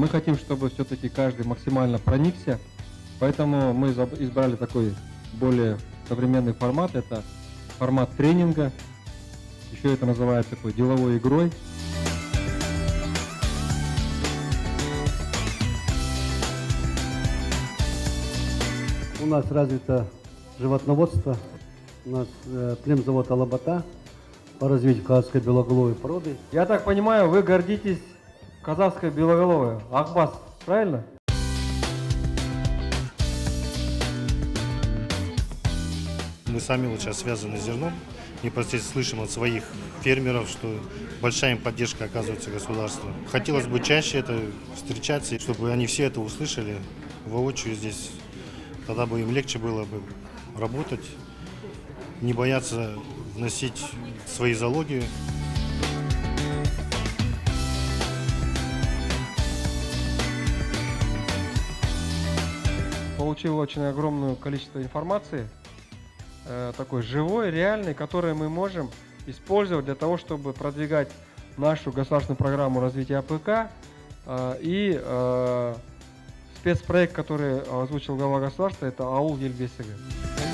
Мы хотим, чтобы все-таки каждый максимально проникся, поэтому мы избрали такой более современный формат. Это формат тренинга, еще это называют такой деловой игрой. У нас развито животноводство, у нас племзавод «Алабата» по развитию казахской белоголовой породы. Я так понимаю, вы гордитесь казахской белоголовой, Акбас, правильно? Мы сами вот сейчас связаны с зерном, непосредственно слышим от своих фермеров, что большая им поддержка оказывается государством. Хотелось бы чаще это встречаться, чтобы они все это услышали воочию здесь. Тогда бы им легче было бы работать, не бояться вносить свои залоги. Получил очень огромное количество информации, такой живой, реальной, которую мы можем использовать для того, чтобы продвигать нашу государственную программу развития АПК и спецпроект, который озвучил глава государства, это Аул Ел Бесігі.